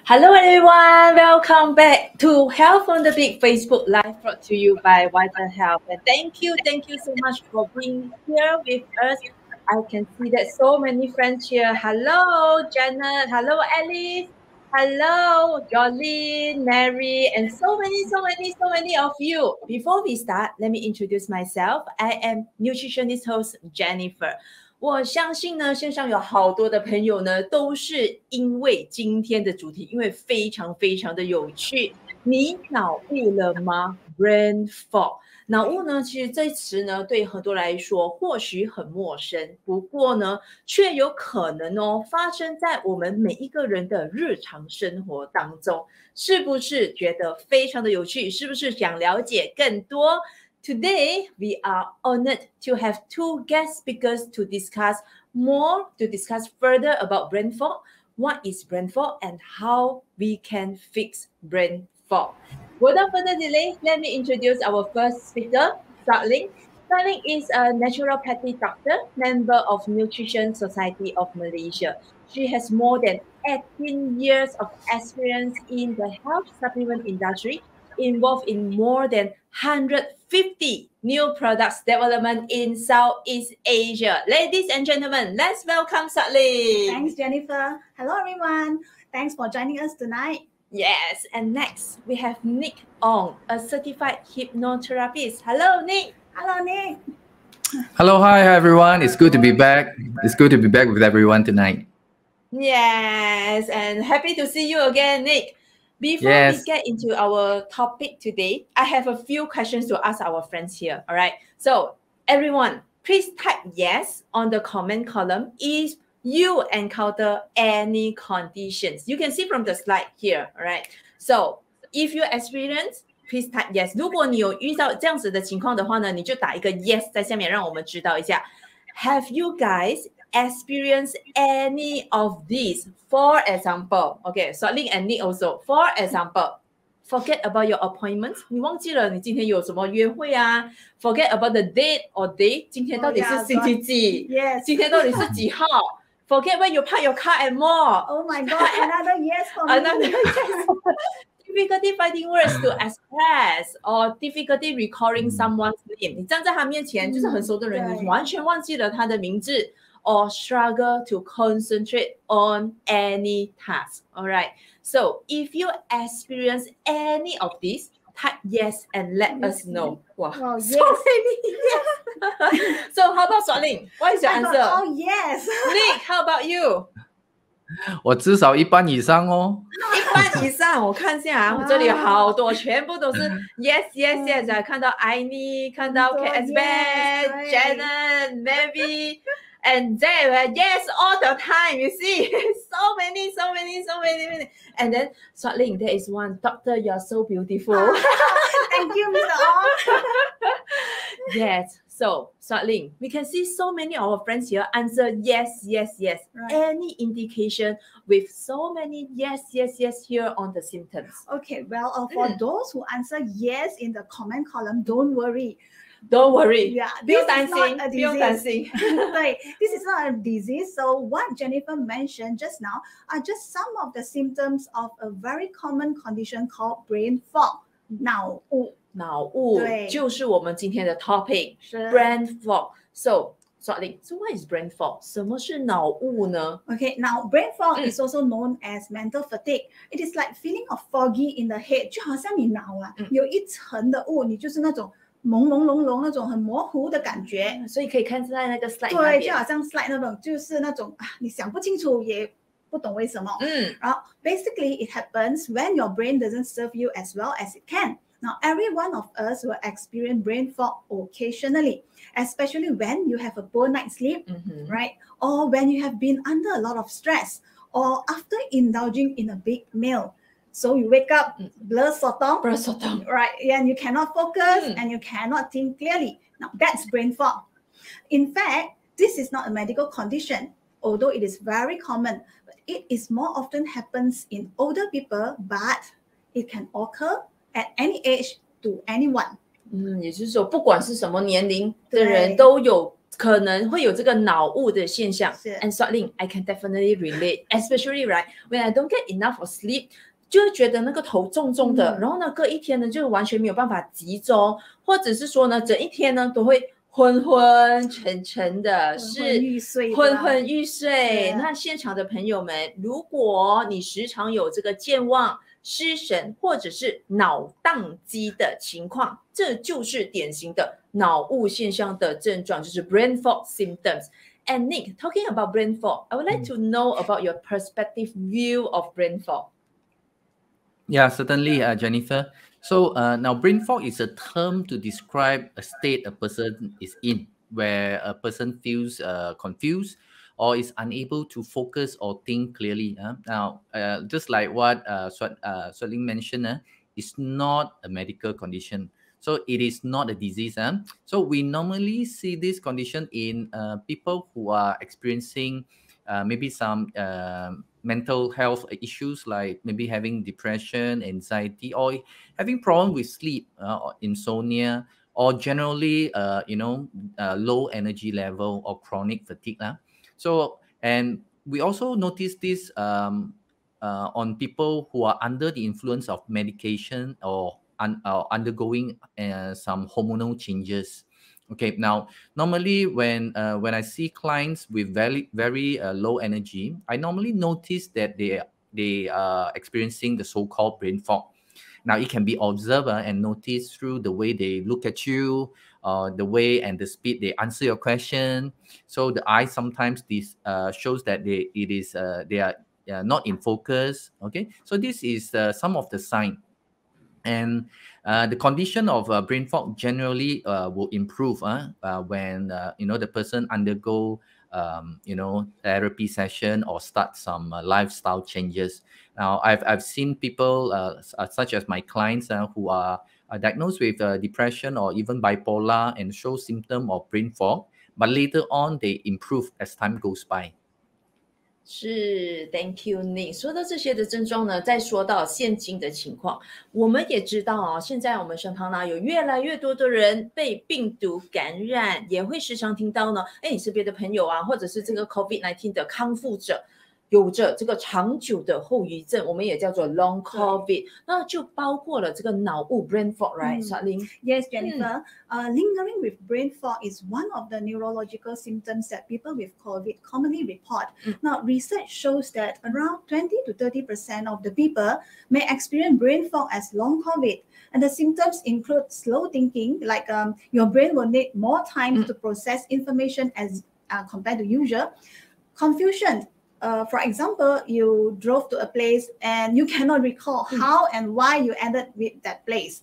Hello everyone, welcome back to Health on the Beat Facebook Live brought to you by VitaHealth. And thank you so much for being here with us. I can see that so many friends here. Hello, Janet. Hello, Alice. Hello, Jolene, Mary, and so many of you. Before we start, let me introduce myself. I am nutritionist host Jennifer. 我相信呢，线上有好多的朋友呢，都是因为今天的主题，因为非常的有趣。你脑雾了吗 ？Brain fog。脑雾呢，其实这一词呢，对很多来说或许很陌生，不过呢，却有可能哦，发生在我们每一个人的日常生活当中。是不是觉得非常的有趣？是不是想了解更多？Today, we are honored to have two guest speakers to discuss further about brain fog, what is brain fog, and how we can fix brain fog. Without further delay, let me introduce our first speaker, Suat Ling. Suat Ling is a naturopathy doctor, member of Nutrition Society of Malaysia. She has more than 18 years of experience in the health supplement industry, involved in more than 150 new products development in Southeast Asia. Ladies and gentlemen, let's welcome Suat Ling. Thanks, Jennifer. Hello, everyone. Thanks for joining us tonight. Yes, and next we have Nick Ong, a certified hypnotherapist. Hello, Nick. Hello, Nick. Hello, hi everyone. It's good to be back. It's good to be back with everyone tonight. Yes, and happy to see you again, Nick. Before we get into our topic today, I have a few questions to ask our friends here. All right. So everyone, please type yes on the comment column if you encounter any conditions. You can see from the slide here. All right. So if you experience, please type yes. 如果你有遇到这样子的情况的话呢，你就打一个 yes 在下面，让我们知道一下。Have you guys experienced any of these? For example, okay, Suat Ling and Nick also. For example, forget about your appointments. 你忘记了你今天有什么约会啊 ？Forget about the date or day. 今天到底是星期几 Yes. 今天到底是几号 ？Forget where you park your car and more. Oh my God, another yes for me. Another yes. Difficulty finding words to express or difficulty recalling someone's name. 你站在他面前就是很熟的人，你完全忘记了他的名字。Or struggle to concentrate on any task. All right. So if you experience any of these, type yes and let us know. Wow, yes. So many yes. So how about Suat Ling? What is your answer? Oh yes. Nick, how about you? 我至少一半以上哦。一半以上，我看一下啊，我这里有好多，全部都是 yes yes yes 啊，看到 Aini， 看到 KSB, Janet, Mary. And then, yes, all the time, you see, so many. And then, Suat Ling, there is one. Doctor, you're so beautiful. Thank you, Mr. Ong. Yes, so, Suat Ling, we can see so many of our friends here answer yes. Right. Any indication with so many yes here on the symptoms? Okay, well, for those who answer yes in the comment column, don't worry. Don't worry. Yeah, this is not a disease. Right. This is not a disease. So what Jennifer mentioned just now are just some of the symptoms of a very common condition called brain fog. 脑雾就是我们今天的 topic. Brain fog. So what is brain fog? 什么是脑雾呢? Okay, now brain fog is also known as mental fatigue. It is like feeling of foggy in the head. 就好像你脑啊有一层的雾，你就是那种朦朦胧胧那种很模糊的感觉，所以可以看在那个 slide 那边，对，就好像 slide 那种，就是那种你想不清楚也不懂为什么。然后 basically it happens when your brain doesn't serve you as well as it can. Now every one of us will experience brain fog occasionally, especially when you have a poor night's sleep, right? Or when you have been under a lot of stress, or after indulging in a big meal. So you wake up, blur sotong, right? And you cannot focus and you cannot think clearly. Now that's brain fog. In fact, this is not a medical condition, although it is very common. But it is more often happens in older people, but it can occur at any age to anyone. 也就是说，不管是什么年龄的人都有可能会有这个脑雾的现象。是 And Suat Ling, I can definitely relate, especially right when I don't get enough of sleep， 就会觉得那个头重重的，然后呢，隔一天呢就完全没有办法集中，或者是说呢，整一天呢都会昏昏沉沉的，是昏昏欲睡。那现场的朋友们，如果你时常有这个健忘、失神或者是脑宕机的情况，这就是典型的脑雾现象的症状，就是 brain fog symptoms. And Nick, talking about brain fog, I would like to know about your perspective view of brain fog. Yeah, certainly, Jennifer. So now brain fog is a term to describe a state a person is in, where a person feels confused or is unable to focus or think clearly. Now, just like what Suat Ling mentioned, it's not a medical condition. So it is not a disease. So we normally see this condition in people who are experiencing maybe some mental health issues, like maybe having depression, anxiety, or having problem with sleep, or insomnia, or generally, low energy level or chronic fatigue. So, and we also notice this on people who are under the influence of medication or undergoing some hormonal changes. Okay, now normally when I see clients with very low energy, I normally notice that they are experiencing the so-called brain fog. Now it can be observed and noticed through the way they look at you, the way and the speed they answer your question. So the eyes sometimes this shows that they are not in focus. Okay, so this is some of the sign. And the condition of brain fog generally will improve when the person undergo therapy session or start some lifestyle changes. Now I've seen people such as my clients who are diagnosed with depression or even bipolar and show symptom of brain fog, but later on they improve as time goes by. 是 ，Thank you, Nick。说到这些的症状呢，再说到现今的情况，我们也知道啊，现在我们身旁呢有越来越多的人被病毒感染，也会时常听到呢，你身边的朋友啊，或者是这个 COVID-19 的康复者，有着这个长久的后遗症，我们也叫做 long COVID，那就包括了这个脑雾 brain fog, right, Suat Ling? Yes, Jennifer. Lingering with brain fog is one of the neurological symptoms that people with COVID commonly report. Now, research shows that around 20 to 30% of the people may experience brain fog as long COVID. And the symptoms include slow thinking, like your brain will need more time to process information as compared to usual. Confusion. For example, you drove to a place and you cannot recall how and why you ended with that place.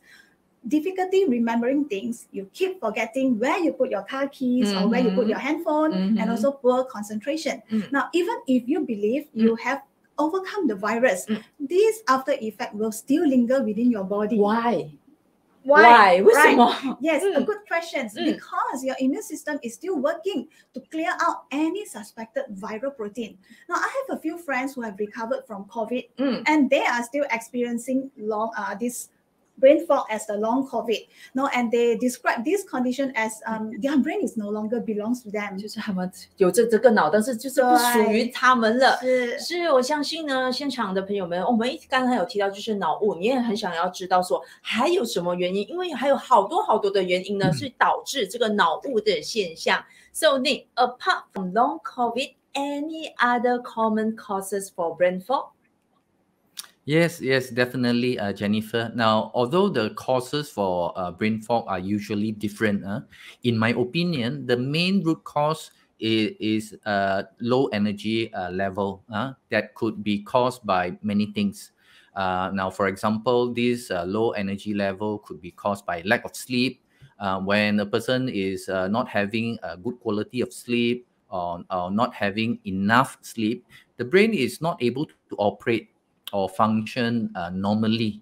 Difficulty remembering things. You keep forgetting where you put your car keys or where you put your handphone, and also poor concentration. Now, even if you believe you have overcome the virus, this after effect will still linger within your body. Why? Why? 为什么？ Yes, a good question. Because your immune system is still working to clear out any suspected viral protein. Now, I have a few friends who have recovered from COVID, and they are still experiencing this brain fog as the long COVID. No, and they describe this condition as their brain is no longer belongs to them. 就是他们有着这个脑，但是就是不属于他们了。是，我相信呢，现场的朋友们，我们刚才有提到就是脑雾，你也很想要知道说还有什么原因，因为还有好多的原因呢，是导致这个脑雾的现象。So Nick, apart from long COVID, any other common causes for brain fog? Yes, definitely, Jennifer. Now, although the causes for brain fog are usually different, in my opinion, the main root cause is low energy level that could be caused by many things. Now, for example, this low energy level could be caused by lack of sleep. When a person is not having a good quality of sleep or not having enough sleep, the brain is not able to operate or function normally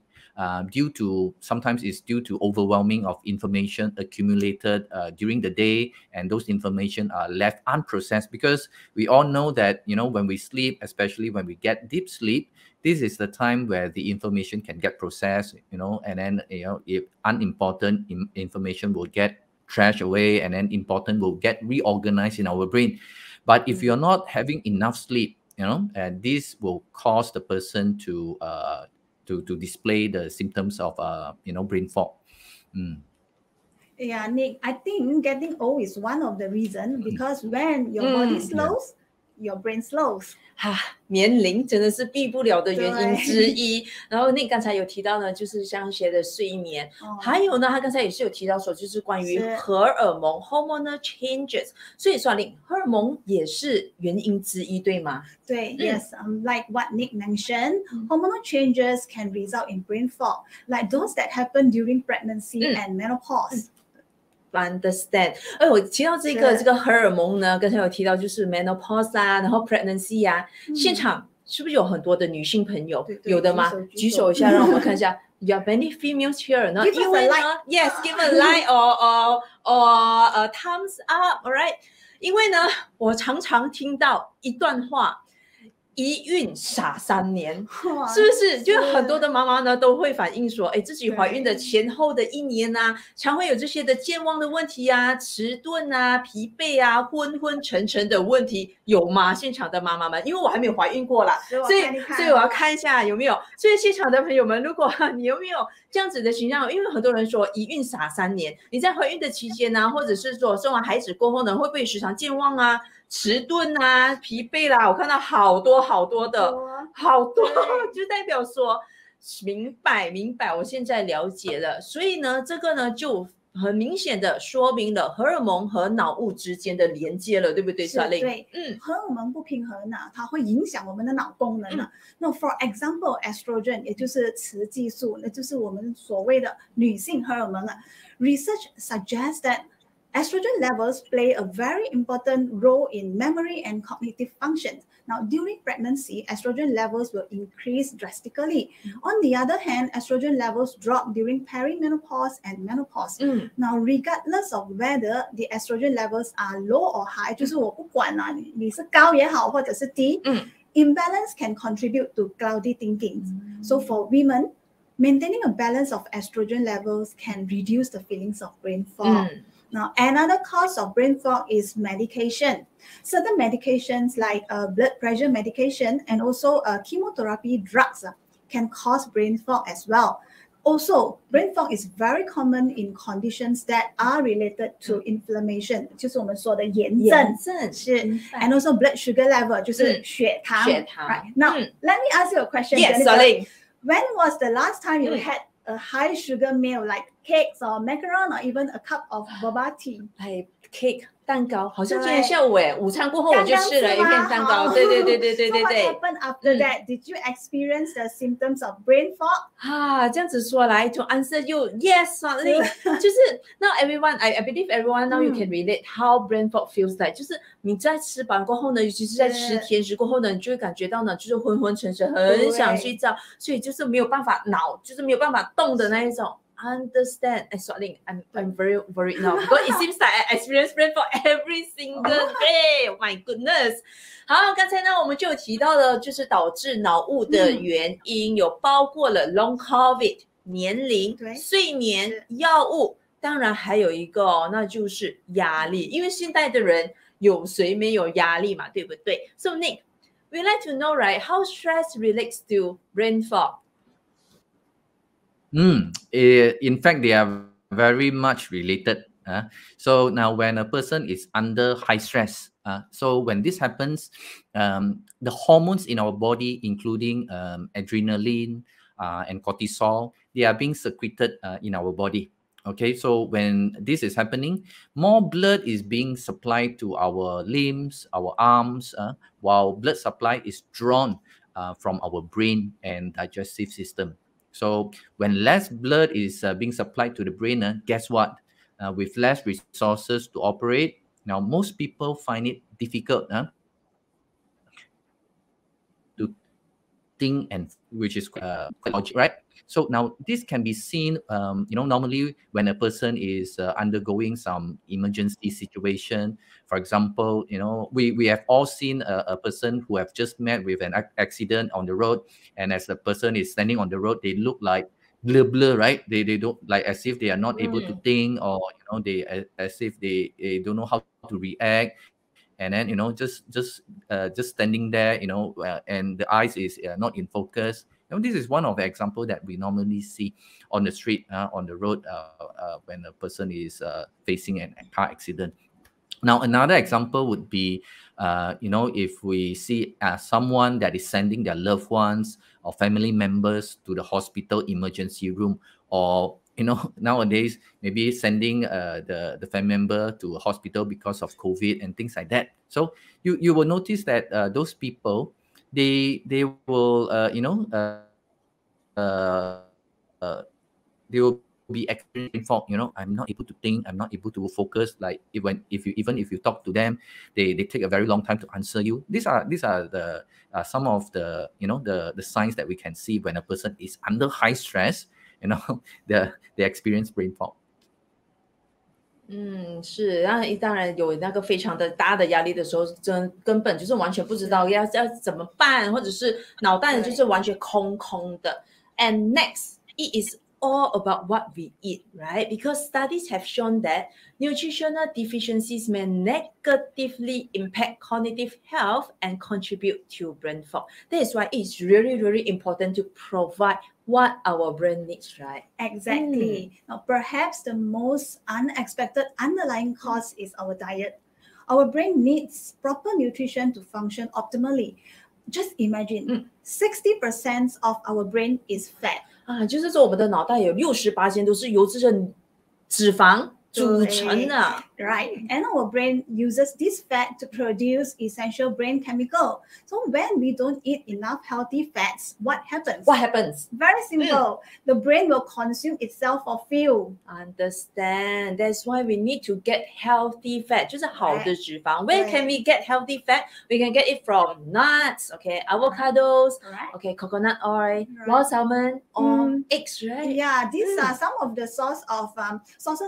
sometimes it's due to overwhelming of information accumulated during the day, and those information are left unprocessed, because we all know that when we sleep, especially when we get deep sleep, this is the time where the information can get processed, and then if unimportant information will get trash away, and then important will get reorganized in our brain. But if you're not having enough sleep, and this will cause the person to display the symptoms of brain fog. Yeah, Nick, I think getting old is one of the reasons, because when your body slows, your brain slows. 年龄真的是避不了的原因之一。然后Nick刚才有提到呢，就是像一些的睡眠，还有呢，他刚才也是有提到说，就是关于荷尔蒙 hormonal changes。所以说，荷尔蒙也是原因之一，对吗？对，yes, like what Nick mentioned, hormonal changes can result in brain fog, like those that happen during pregnancy and menopause. Understand。我提到这个荷尔蒙呢，刚才有提到就是 menopause 啊，然后 pregnancy 啊，现场是不是有很多的女性朋友？有的吗？举手一下，让我们看一下。You have many females here 呢？因为呢 ，yes, give a like or thumbs up, alright？ 因为呢，我常常听到一段话。一孕傻3年，是不是？就很多的妈妈呢都会反映说，自己怀孕的前后的1年啊，常会有这些的健忘的问题啊、迟钝啊、疲惫啊、昏昏沉沉的问题，有吗？现场的妈妈们，因为我还没有怀孕过啦，所以我要看一下有没有。所以现场的朋友们，如果你有没有这样子的形象？因为很多人说一孕傻3年，你在怀孕的期间呢，或者是说生完孩子过后呢，会不会时常健忘啊？迟钝啊，疲惫啦，我看到好多的，好多，就代表说明白，我现在了解了。所以呢，这个呢就很明显的说明了荷尔蒙和脑雾之间的连接了，对不对？对，荷尔蒙不平衡呢，它会影响我们的脑功能的。那 for example, estrogen 也就是雌激素，那就是我们所谓的女性荷尔蒙啊。Research suggests that estrogen levels play a very important role in memory and cognitive functions. Now, during pregnancy, estrogen levels will increase drastically. On the other hand, estrogen levels drop during perimenopause and menopause. Now, regardless of whether the estrogen levels are low or high, 就是我不管啊，你是高也好，或者是低， imbalance can contribute to cloudy thinking. So for women, maintaining a balance of estrogen levels can reduce the feelings of brain fog. Now, another cause of brain fog is medication. Certain medications like blood pressure medication and also chemotherapy drugs can cause brain fog as well. Also, brain fog is very common in conditions that are related to inflammation, 就是我们说的炎症，是 and also blood sugar level, 就是血糖。Right. Now, let me ask you a question. Yes, Ling. When was the last time you had a high sugar meal like cakes or macaron or even a cup of boba tea? Cake 蛋糕，好像今天下午午餐过后我就吃了一片蛋糕。对。So what happened after that? Did you experience the symptoms of brain fog? 这样子说来，就 answer you yes, Ling. 就是 now everyone, I believe everyone now you can relate how brain fog feels like. 就是你在吃饱过后呢，尤其是在吃甜食过后呢，你就会感觉到呢，就是昏昏沉沉，很想睡觉，所以就是没有办法就是没有办法动的那一种。Understand, Ling, I'm very worried now because it seems like I experience brain fog every single day. Oh my goodness. 好，刚才呢我们就有提到了，就是导致脑雾的原因，有包括了 long COVID、年龄、睡眠、药物，当然还有一个那就是压力，因为现代的人有谁没有压力嘛，对不对？ So Nick, we'd like to know, right, how stress relates to brain fog? In fact, they are very much related. So now when a person is under high stress, so when this happens, the hormones in our body, including adrenaline and cortisol, they are being secreted in our body. Okay, so when this is happening, more blood is being supplied to our limbs, our arms, while blood supply is drawn from our brain and digestive system. So when less blood is being supplied to the brain, guess what? With less resources to operate, now most people find it difficult to think, and which is quite right. So now this can be seen, normally when a person is undergoing some emergency situation. For example, we have all seen a person who have just met with an accident on the road, and as the person is standing on the road, they look like blur, right? They don't, like, as if they are not able to think, or they as if they don't know how to react, and then just standing there, and the eyes is not in focus. This is one of the example that we normally see on the street, on the road, when a person is facing a car accident. Now, another example would be, if we see someone that is sending their loved ones or family members to the hospital emergency room, or nowadays maybe sending the family member to a hospital because of COVID and things like that. So you will notice that those people, they will they will be experiencing brain fog. I'm not able to think, I'm not able to focus. Like, even if you talk to them, they take a very long time to answer you. These are the some of the the signs that we can see when a person is under high stress. They experience brain fog. 是，当然有那个非常的大的压力的时候，根本就是完全不知道要怎么办，或者是脑袋就是完全空空的。And next, it is all about what we eat, right? Because studies have shown that nutritional deficiencies may negatively impact cognitive health and contribute to brain fog. That is why it's really, really important to provide what our brain needs, right? Exactly. Now, perhaps the most unexpected underlying cause is our diet. Our brain needs proper nutrition to function optimally. Just imagine, 60% of our brain is fat. 就是说我们的脑袋有60%都是由这个脂肪组成的。Right, and our brain uses this fat to produce essential brain chemical. So when we don't eat enough healthy fats, what happens? What happens? Very simple. The brain will consume itself for fuel. Understand. That's why we need to get healthy fat. 就是好的脂肪。Where can we get healthy fat? We can get it from nuts, okay, avocados, okay, coconut oil, raw salmon, or eggs, right? Yeah, these are some of the sources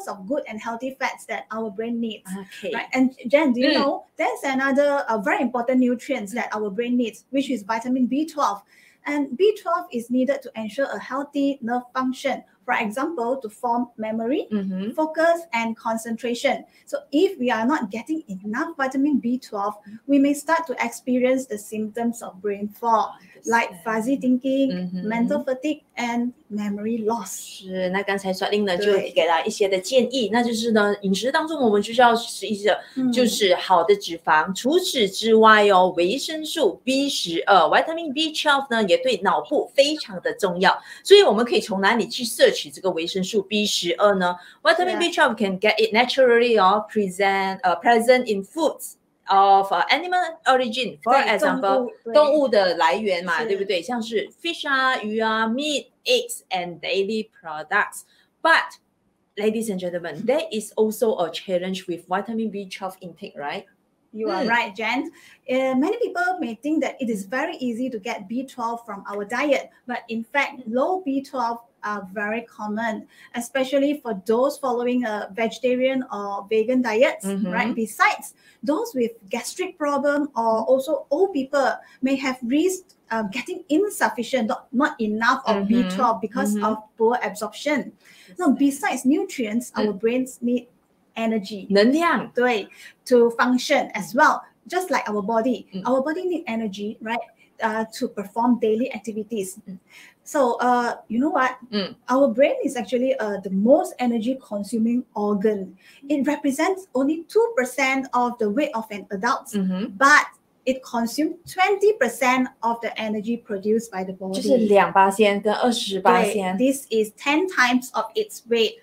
of good and healthy fats that our brain needs. Okay. Right? And Jen, do you know there's another very important nutrient that our brain needs, which is vitamin B12. And B12 is needed to ensure a healthy nerve function. For example, to form memory, focus, and concentration. So if we are not getting enough vitamin B12, we may start to experience the symptoms of brain fog, like fuzzy thinking, mental fatigue, and memory loss. 是，那刚才Suat Ling呢就给了一些的建议，那就是呢，饮食当中我们就需要吃一些就是好的脂肪。除此之外维生素 B12 vitamin B12 呢也对脑部非常的重要，所以我们可以从哪里去摄取这个维生素 B12 呢？ Vitamin B12 can get it naturally or present in foods of animal origin, for example 动物的来源嘛，对不对？像是 fish 鱼meat, eggs and dairy products. But ladies and gentlemen, there is also a challenge with vitamin B12 intake, right? You are right, Jen. Many people may think that it is very easy to get B12 from our diet, but in fact, low B12 are very common, especially for those following a vegetarian or vegan diets, right? Besides, those with gastric problem or also old people may have risk getting insufficient, not enough of B12 because of poor absorption. Now, besides nutrients, our brains need energy, 能量， to function as well. Just like our body, our body need energy, right, to perform daily activities. So, you know what? Our brain is actually the most energy consuming organ. It represents only 2% of the weight of an adult, but it consumes 20% of the energy produced by the body. 就是2%跟20%。 This is 10 times of its weight.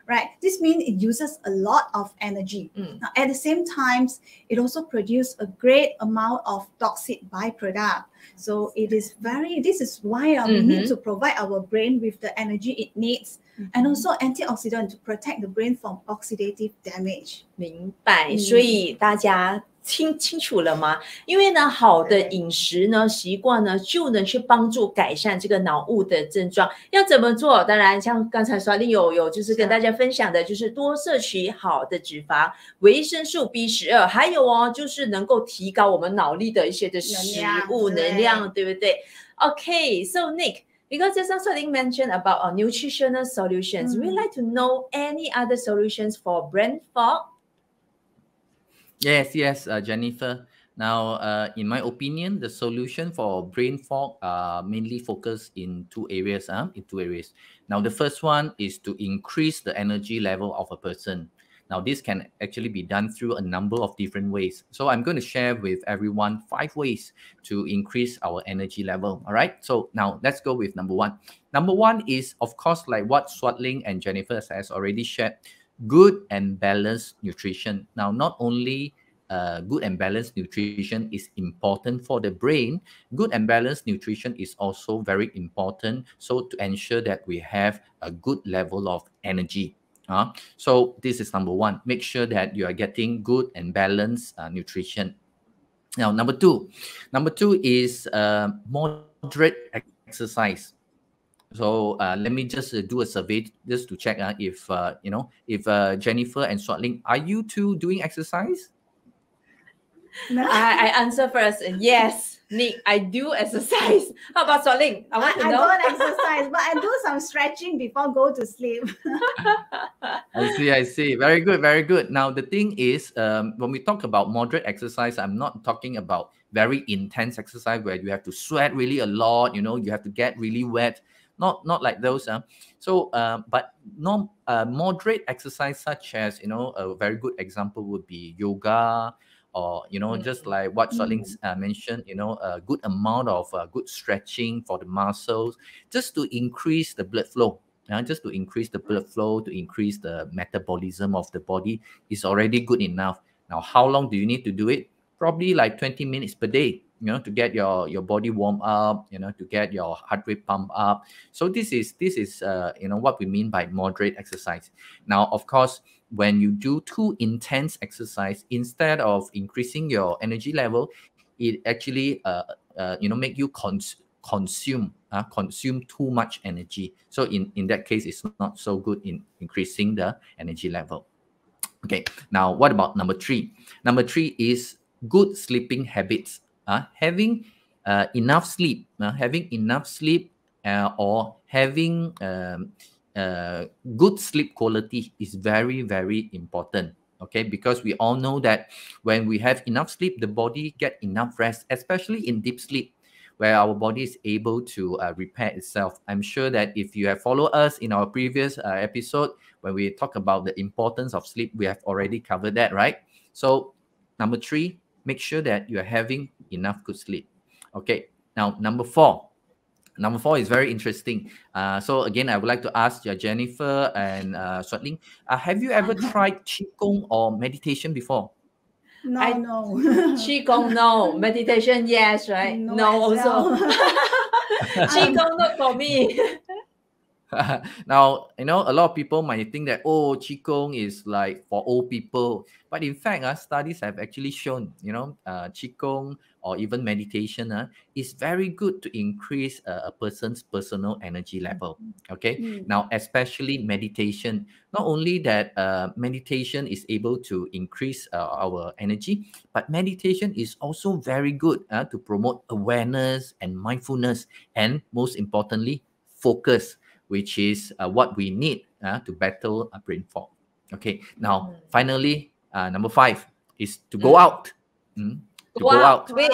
Right, this means it uses a lot of energy. Now, at the same time, it also produces a great amount of toxic byproduct. So this is why we need to provide our brain with the energy it needs, and also antioxidant to protect the brain from oxidative damage. 明白，所以大家清楚了吗？因为呢，好的饮食呢习惯呢，就能去帮助改善这个脑雾的症状。要怎么做？当然，像刚才Suat Ling有就是跟大家分享的，就是多摄取好的脂肪、维生素 B12，还有就是能够提高我们脑力的一些的食物能量，对不对？Okay, so Nick, Because just now Suat Ling mentioned about nutritional solutions. We'd like to know any other solutions for brain fog. Yes, yes, Jennifer. Now, in my opinion, the solution for brain fog mainly focus in two areas. Now, the first one is to increase the energy level of a person. Now, this can actually be done through a number of different ways. So I'm going to share with everyone 5 ways to increase our energy level. All right. So now let's go with number one. Number one is, of course, like what Suat Ling and Jennifer has already shared, good and balanced nutrition. Now, not only good and balanced nutrition is important for the brain, good and balanced nutrition is also very important. So to ensure that we have a good level of energy. So this is number one. Make sure that you are getting good and balanced nutrition. Now, number two is moderate exercise. So let me just do a survey just to check if Jennifer and Suat Ling, are you two doing exercise? No. I answer first. Yes, Nick, I do exercise. How about Suat Ling? I want to I know. don't exercise, but I do some stretching before go to sleep. I see. Very good, very good. Now, the thing is, when we talk about moderate exercise, I'm not talking about very intense exercise where you have to sweat really a lot, you have to get really wet. Not like those. But moderate exercise such as, a very good example would be yoga, or just like what Suat Ling mentioned, a good amount of good stretching for the muscles, just to increase the blood flow. Just to increase the blood flow, to increase the metabolism of the body is already good enough. Now, how long do you need to do it? Probably like 20 minutes per day, to get your body warm up, to get your heart rate pump up. So this is what we mean by moderate exercise. Now, of course, when you do too intense exercise, instead of increasing your energy level, it actually make you consume too much energy. So in that case, it's not so good in increasing the energy level. Okay, now what about number three? Number three is good sleeping habits. Having enough sleep, or having good sleep quality is very, very important. Okay, because we all know that when we have enough sleep, the body get enough rest, especially in deep sleep, where our body is able to repair itself. I'm sure that if you have followed us in our previous episode, when we talk about the importance of sleep, we have already covered that, right? So number three, make sure that you are having enough good sleep. Okay, now number four. Number four is very interesting. So again, I would like to ask Jennifer and Suat Ling, have you ever tried Qigong or meditation before? No. Qigong, no. Meditation, yes, right? No, also. Well. Qigong, not for me. Now, a lot of people might think that, Qigong is like for old people. But in fact, studies have actually shown, Qigong or even meditation is very good to increase a person's personal energy level. Okay. Now, especially meditation. Not only that meditation is able to increase our energy, but meditation is also very good to promote awareness and mindfulness, and most importantly, focus, which is what we need to battle a brain fog. Okay, now finally, number five is to go out. Go out. Wait.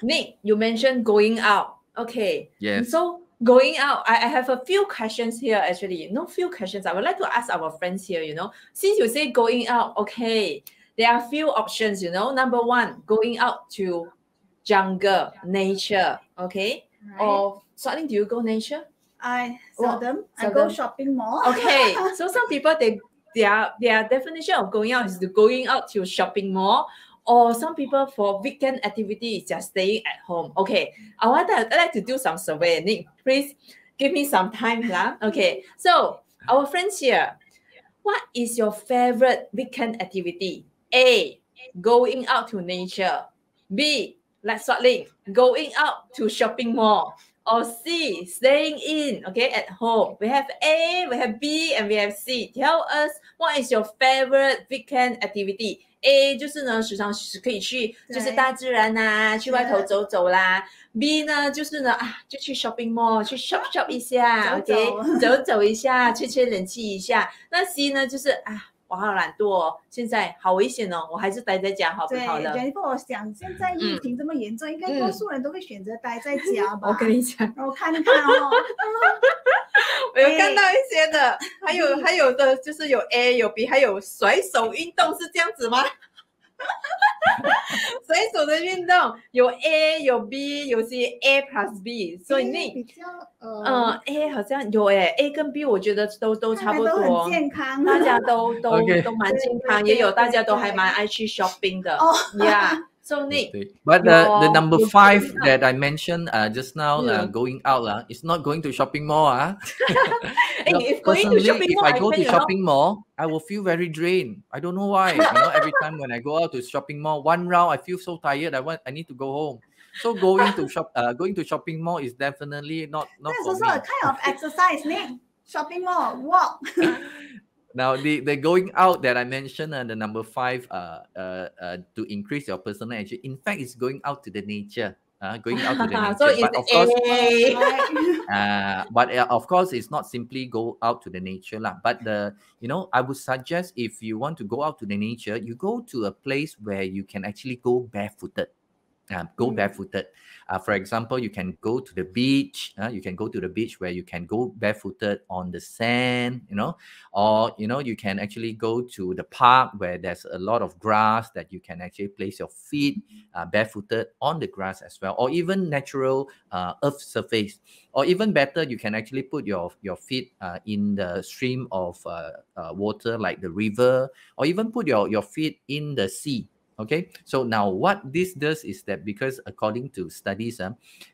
Nick, you mentioned going out. Okay. Yes. So going out, I have a few questions here actually. No few questions. I would like to ask our friends here, since you say going out, okay, there are few options, Number one, going out to jungle, nature, okay? Right. Or something, do you go nature? I seldom. I go shopping mall. Okay, so some people their definition of going out is to going out to shopping mall, or some people for weekend activity is just staying at home. Okay, I'd like to do some survey. Nick, please give me some time, lah. Okay, so our friends here, what is your favorite weekend activity? A, going out to nature. B, like Suat Ling, going out to shopping mall. or C, staying in, okay, at home. We have A, we have B, and we have C. Tell us what is your favorite weekend activity. A 就是呢，时常是可以去，就是大自然呐、去外头走走啦。B 呢，就是呢就去 shopping mall 去 shop 一下，OK， 走一下，吹冷气一下。那 C 呢，就是我好懒惰哦，现在好危险哦，我还是待在家好了。Jennifer， 我想现在疫情这么严重，应该多数人都会选择待在家吧。我跟你讲，我看看哦，我有看到一些的，还有的就是有 A 有 B， 还有甩手运动，是这样子吗？甩手的运动有 A 有 B 有 C，A plus B， 所以那比较A 好像有A 跟 B 我觉得都差不多，都很健康，大家都蛮健康，也有大家都还蛮爱去 shopping 的。Yeah. So Nick, but the number 5 that I mentioned just now, going out is not going to shopping mall. Personally, if I go to shopping mall, I will feel very drained. I don't know why. Every time when I go out to shopping mall, one round I feel so tired. I need to go home. So going to shopping mall is definitely not That's for also me. a kind of exercise, Nick. Shopping mall, walk. Now, the going out that I mentioned, the number 5, to increase your personal energy. In fact, it's going out to the nature. Going out to the nature. So but of course, but of course, it's not simply go out to the nature lah. But I would suggest if you want to go out to the nature, you go to a place where you can actually go barefooted. Barefooted. For example, you can go to the beach. You can go to the beach where you can go barefooted on the sand, or you can actually go to the park where there's a lot of grass that you can actually place your feet barefooted on the grass as well, or even natural earth surface, or even better, you can actually put your feet in the stream of water like the river, or even put your feet in the sea. Okay, so now what this does is that, because according to studies,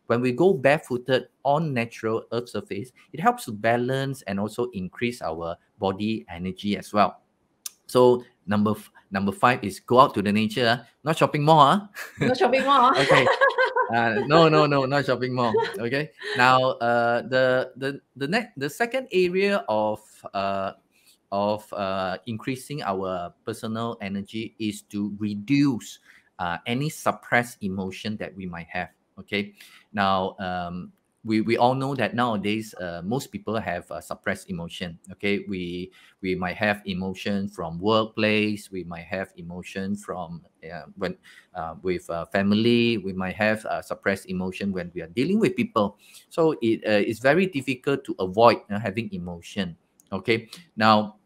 when we go barefooted on natural earth surface, it helps to balance and also increase our body energy as well. So number 5 is go out to the nature, not shopping mall. Not shopping mall. Okay. No, not shopping mall. Okay. Now, the second area of increasing our personal energy is to reduce any suppressed emotion that we might have. Okay. Now, we all know that nowadays most people have suppressed emotion. Okay, we might have emotion from workplace, we might have emotion from with family, we might have suppressed emotion when we are dealing with people. So it is very difficult to avoid having emotion. Okay, now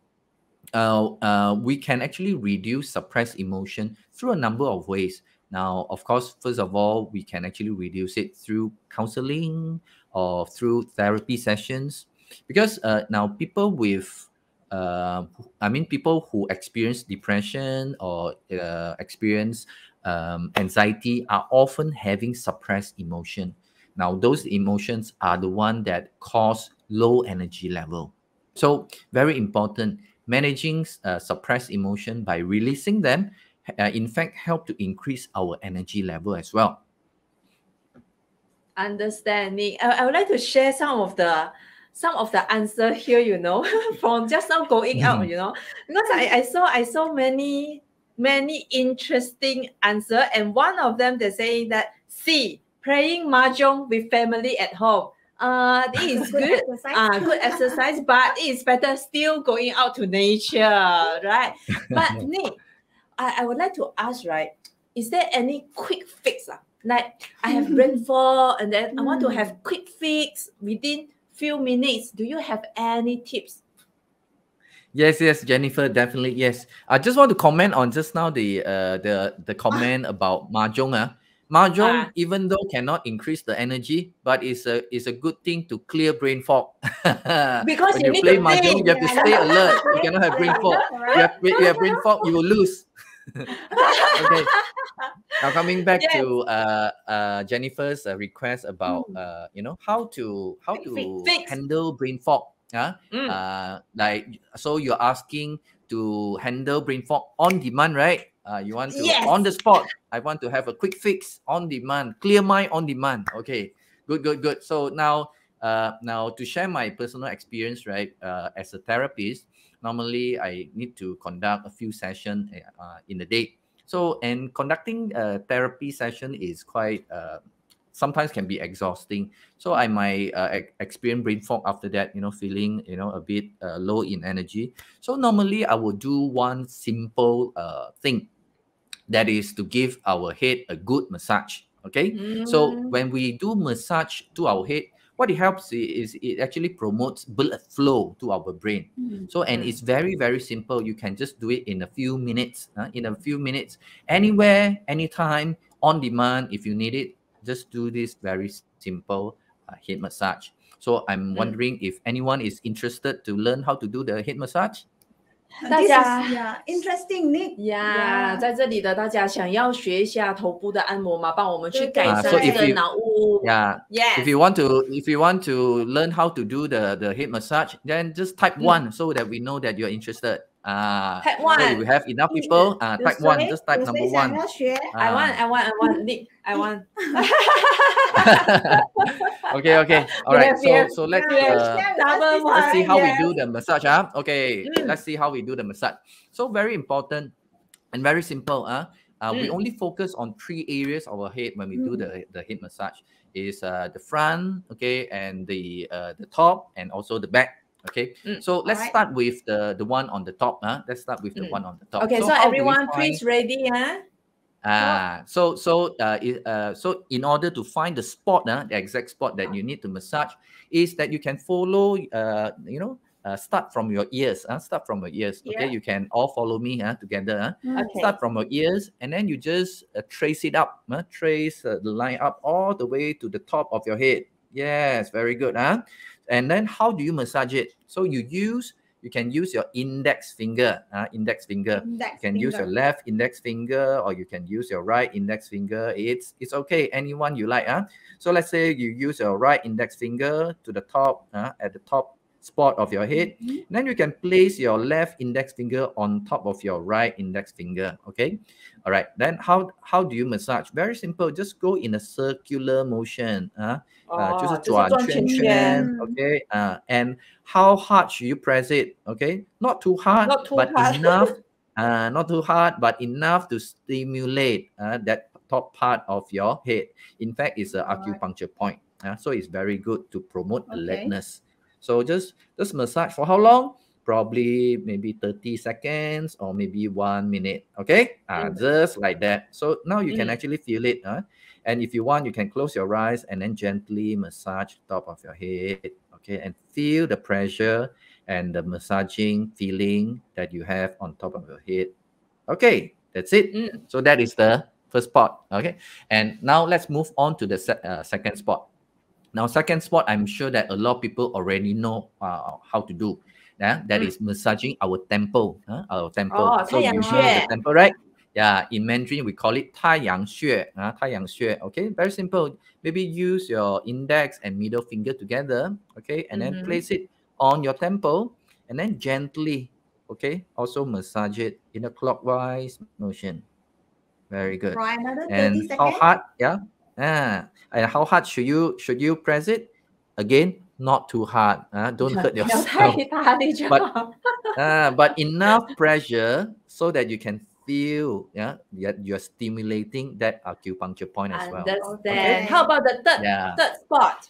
we can actually reduce suppressed emotion through a number of ways. Now, of course, first of all, we can actually reduce it through counseling or through therapy sessions, because now people with people who experience depression or experience anxiety are often having suppressed emotion. Now, those emotions are the one that cause low energy level. So very important, managing suppressed emotion by releasing them, in fact, help to increase our energy level as well. Understanding. I would like to share some of the answer here, from just now going out, because I saw many interesting answer, and one of them they're saying that C, playing mahjong with family at home. It is good, good exercise, but it is better still going out to nature, right? But Nick, I would like to ask, right, is there any quick fix? Like I have rainfall and then I want to have quick fix within few minutes. Do you have any tips? Yes, Jennifer, definitely, yes. I just want to comment on just now the comment about mahjong. Mahjong, even though cannot increase the energy, but it's a good thing to clear brain fog. Because when you play mahjong, you have to stay alert. You cannot have brain fog. You have brain fog, you will lose. Okay. Now coming back to Jennifer's request about how to handle brain fog. Like, so you're asking to handle brain fog on demand, right? You want to on the spot. I want to have a quick fix on demand, clear mind on demand. Okay. Good. So now to share my personal experience, right? As a therapist, normally I need to conduct a few sessions in a day. So, and conducting a therapy session is quite sometimes can be exhausting. So I might experience brain fog after that, feeling, a bit low in energy. So normally I will do one simple thing, that is to give our head a good massage. Okay. So when we do massage to our head, what it helps is it actually promotes blood flow to our brain. So, and it's very, very simple. You can just do it in a few minutes, anywhere, anytime, on demand. If you need it, just do this very simple head massage. So I'm wondering if anyone is interested to learn how to do the head massage. 大家 interesting, Nick. 在这里的大家想要学一下头部的按摩吗？帮我们去改善 So 这 if 个 you 脑雾。 Yes. If you want to learn how to do the head massage, then just type 1 so that we know that you're interested. Type So 1 if we have enough people, type 1. Just type number 1. I want Nick. I want. Okay. All right. So let's see how we do the massage. Okay. Let's see how we do the massage. So very important and very simple. We only focus on 3 areas of our head when we do the head massage. Is the front, okay, and the top, and also the back. Okay. So let's start with the one on the top. Let's start with the one on the top. Okay. So everyone, please ready. So in order to find the spot, the exact spot that you need to massage, is that you can follow, start from your ears. Start from your ears. Okay, you can all follow me together. Start from your ears, and then you just trace it up. Trace the line up all the way to the top of your head. Yes, very good. And then how do you massage it? So you can use your index finger. You can use your left index finger, or you can use your right index finger. It's okay, anyone you like. So let's say you use your right index finger to the top, at the top spot of your head. Then you can place your left index finger on top of your right index finger. Okay. All right. Then how do you massage? Very simple. Just go in a circular motion. 就是转圈圈. Okay. And how hard should you press it? Okay. Not too hard, but enough. Not too hard, but enough to stimulate that top part of your head. In fact, it's an acupuncture point. So it's very good to promote alertness. So just massage for how long? Probably maybe 30 seconds or maybe 1 minute. Okay, just like that. So now you can actually feel it. And if you want, you can close your eyes and then gently massage the top of your head. Okay, and feel the pressure and the massaging feeling that you have on top of your head. Okay, that's it. So that is the first spot. Okay, and now let's move on to the second spot. Now, second spot, I'm sure that a lot of people already know how to do. That is massaging our temple. Our temple. So you know the temple, right? Yeah, in Mandarin, we call it 太阳穴. 太阳穴. Okay, very simple. Maybe use your index and middle finger together. Okay, and then place it on your temple, and then gently, okay, also massage it in a clockwise motion. Very good. Try another 30 and seconds. How hard? Yeah. And how hard should you press it? Again, not too hard. Don't hurt yourself. But enough pressure so that you can feel that you're stimulating that acupuncture point as well. Understand. Okay. How about the third spot?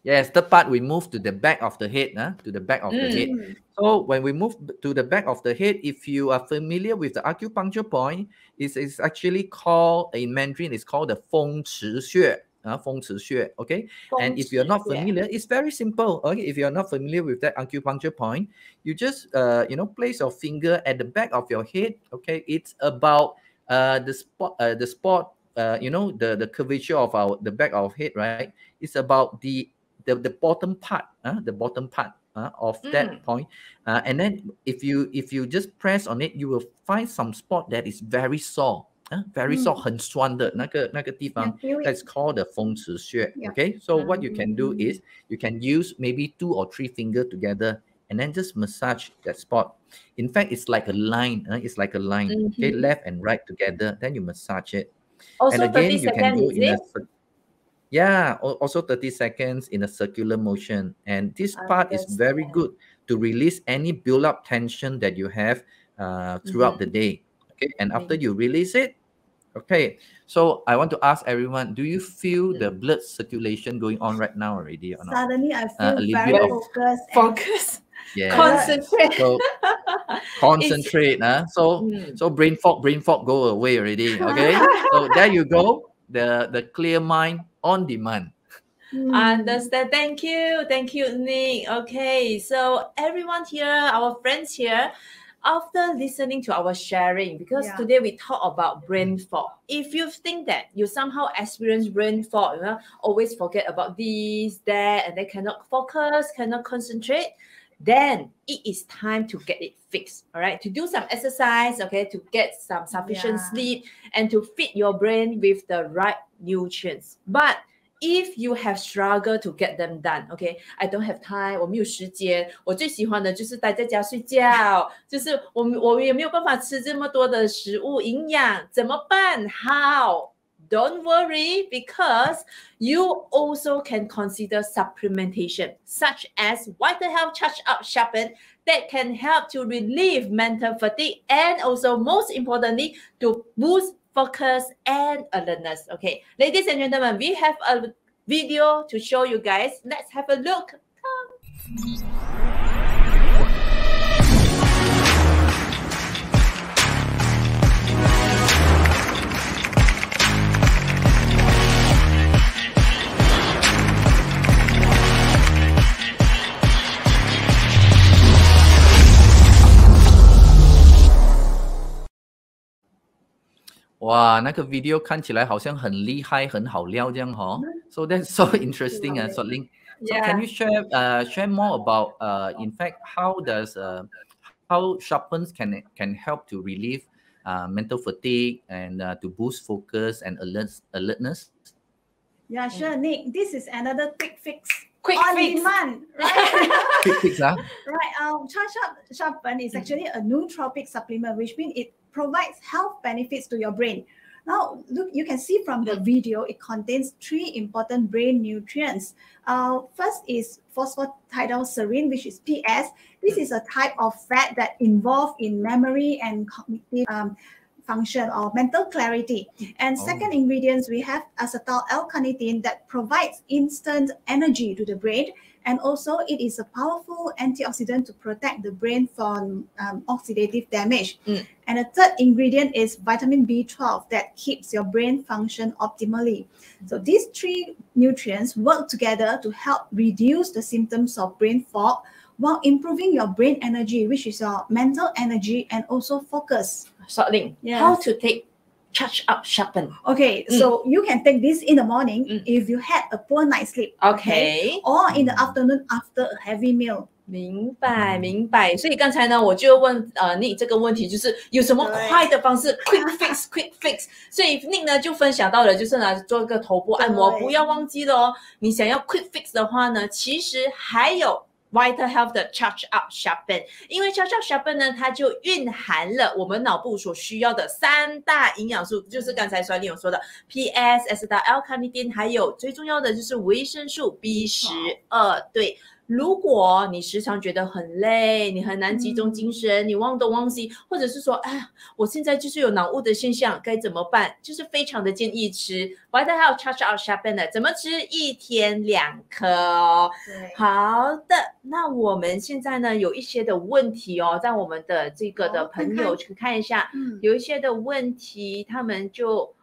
Yes, the part we move to the back of the head, to the back of the head. So when we move to the back of the head, if you are familiar with the acupuncture point, it's actually called, in Mandarin, it's called the 风池穴. 风池穴, okay? And if you're not familiar, it's very simple. Okay, if you're not familiar with that acupuncture point, you just place your finger at the back of your head. Okay, it's about the spot, the curvature of the back of head, right? It's about the bottom part, of that point, and then if you just press on it, you will find some spot that is very sore. Very sore, 很酸的那个地方, that's called the 风池穴. Okay, so what you can do is you can use maybe 2 or 3 fingers together and then just massage that spot. In fact, it's like a line. It's like a line. Okay, left and right together. Then you massage it. Also, and again, 30 you can go seconds, Yeah, also 30 seconds in a circular motion. And this part is very good to release any build-up tension that you have throughout the day. Okay, and after you release it, okay, so I want to ask everyone, do you feel the blood circulation going on right now already or not? Suddenly I A feel little very bit of focused. Focus. yeah. Concentrate. So concentrate, so brain fog go away already. Okay, so there you go, the clear mind on demand. Understand. Thank you, Nick. Okay, so everyone here, our friends here, after listening to our sharing, because today we talk about brain fog. If you think that you somehow experience brain fog, you know, always forget about this, that, and they cannot focus, cannot concentrate, then it is time to get it fixed. All right, to do some exercise, okay, to get some sufficient sleep and to feed your brain with the right nutrients. But if you have struggled to get them done, okay, I don't have time, 我没有时间，我最喜欢的就是待在家睡觉，就是我也没有办法吃这么多的食物营养，怎么办？ How? Don't worry, because you also can consider supplementation, such as VitaHealth Charge Up Sharpen, that can help to relieve mental fatigue and also, most importantly, to boost focus and alertness. Okay, ladies and gentlemen, we have a video to show you guys. Let's have a look. Come. 哇，那个 video 看起来好像很厉害，很好料这样哦。So that's so interesting, Suat Ling. So can you share more about in fact how does how sharpens can help to relieve mental fatigue and to boost focus and alertness? Yeah, sure, Nick. This is another quick fix. Quick on fix. demand, right? Quick fix, huh? Right. Charge Up Sharpen is actually a nootropic supplement, which means it provides health benefits to your brain. Now, look, you can see from the video, it contains 3 important brain nutrients. First is phosphatidylserine, which is PS. This is a type of fat that involved in memory and cognitive function or mental clarity. And second ingredients, we have acetyl L-carnitine that provides instant energy to the brain. And also it is a powerful antioxidant to protect the brain from oxidative damage. And the third ingredient is vitamin B12 that keeps your brain function optimally. So these 3 nutrients work together to help reduce the symptoms of brain fog while improving your brain energy, which is your mental energy and also focus. Suat Ling, how to take Charge Up Sharpen? Okay, so you can take this in the morning if you had a poor night's sleep. Okay. Or in the afternoon after a heavy meal. 明白。所以刚才呢，我就问Nick 这个问题，就是有什么快的方式 ，quick fix。所以 Nick 呢就分享到了，就是呢做一个头部按摩，不要忘记了哦。你想要 quick fix 的话呢，其实还有 VitaHealth 的 Charge Up Sharpen， 因为 Charge Up Sharpen 呢，它就蕴含了我们脑部所需要的3大营养素，就是刚才Suat Ling有说的 PS、acetyl L-carnitine， 还有最重要的就是维生素 B12。对。如果你时常觉得很累，你很难集中精神，你忘东忘西，或者是说，哎呀，我现在就是有脑雾的现象，该怎么办？就是非常的建议吃 VitaHealth Charge Up Sharpen 的，怎么吃？1天2颗哦。好的，那我们现在呢有一些的问题哦，在我们的这个的朋友去看一下，有一些的问题，他们就。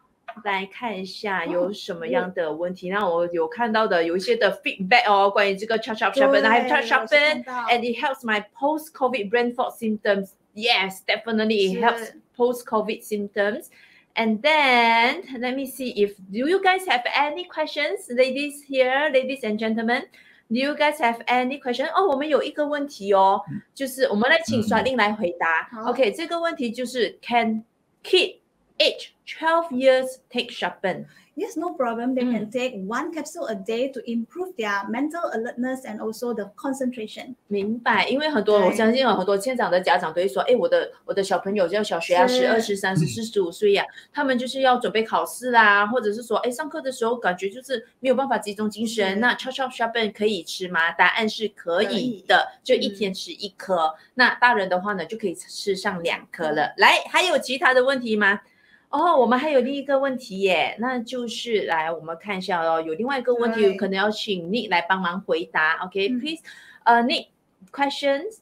来看一下有什么样的问题。那我有看到的有一些的 feedback 哦，关于这个 Charge Up Sharpen，I have Charge Sharpen and it helps my post-COVID brain fog symptoms. Yes, definitely it helps post-COVID symptoms. And then let me see if do you guys have any questions, ladies here, ladies and gentlemen? Do you guys have any question? 哦，我们有一个问题哦，就是我们来请Suat Ling来回答。OK， 这个问题就是 Can kid age 12 years take sharpen? Yes, no problem. They can take 1 capsule a day to improve their mental alertness and also the concentration. 明白，因为很多我相信有很多现场的家长都会说，哎，我的小朋友就小学啊，12、13、14、15岁呀，他们就是要准备考试啦，或者是说，哎，上课的时候感觉就是没有办法集中精神，那 Chop Sharpen 可以吃吗？答案是可以的，就一天吃1颗。那大人的话呢，就可以吃上2颗了。来，还有其他的问题吗？哦，我们还有另一个问题耶，那就是来我们看一下哦，有另外一个问题，可能要请 Nick 来帮忙回答。OK，please， Nick, questions.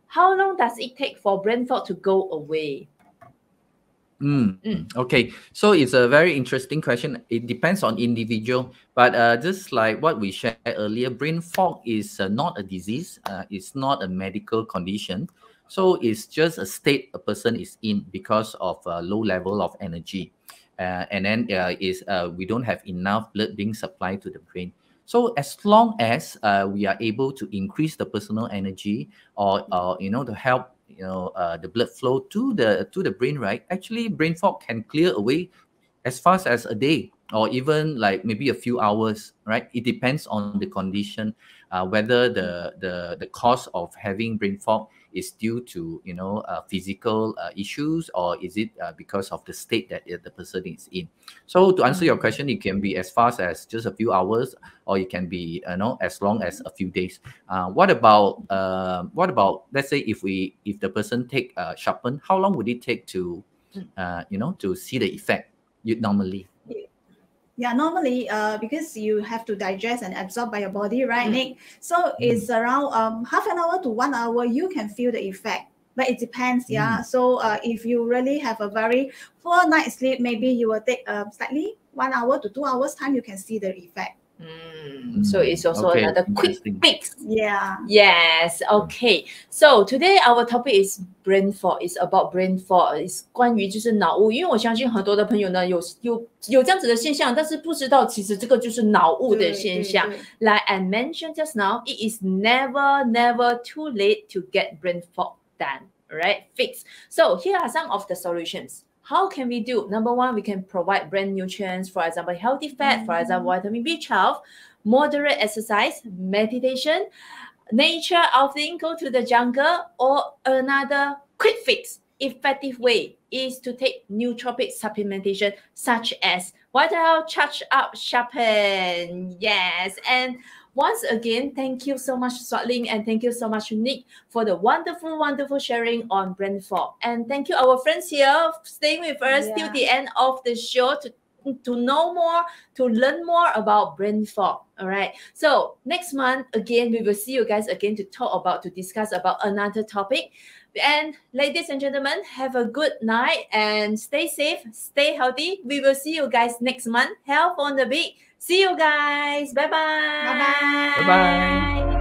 How long does it take for brain fog to go away? Okay, so it's a very interesting question. It depends on individual, but just like what we shared earlier, brain fog is not a disease. It's not a medical condition. So it's just a state a person is in because of a low level of energy. And then we don't have enough blood being supplied to the brain. So as long as we are able to increase the personal energy or to help the blood flow to the brain, right? Actually, brain fog can clear away as fast as a day or even like maybe a few hours, right? It depends on the condition, whether the cause of having brain fog is due to physical issues, or is it because of the state that the person is in. So to answer your question, it can be as fast as just a few hours, or it can be as long as a few days. What about let's say if the person take sharpen, how long would it take to to see the effect normally? Yeah, normally because you have to digest and absorb by your body, right, Nick? So it's around half an hour to 1 hour, you can feel the effect. But it depends, yeah. So if you really have a very poor night's sleep, maybe you will take slightly 1 hour to 2 hours time, you can see the effect. So it's also another quick fix. Yeah. Yes. Okay. So today our topic is brain fog. It's about brain fog. It's 关于就是脑雾，因为我相信很多的朋友呢有这样子的现象，但是不知道其实这个就是脑雾的现象。Like I mentioned just now, it is never too late to get brain fog done. Right? Fix. So here are some of the solutions. How can we do? Number 1, we can provide brain nutrients, for example, healthy fat, for example, vitamin B12, moderate exercise, meditation, nature outing, go to the jungle, or another quick fix, effective way is to take nootropic supplementation such as VitaHealth, Charge Up, Sharpen. Yes, and once again, thank you so much, Suat Ling, and thank you so much, Nick, for the wonderful sharing on brain fog. And thank you, our friends here, staying with us till the end of the show to know more, to learn more about brain fog. All right. So next month, again, we will see you guys again to discuss about another topic. And ladies and gentlemen, have a good night and stay safe, stay healthy. We will see you guys next month. Health on the Beat. See you guys. Bye-bye. Bye-bye. Bye-bye.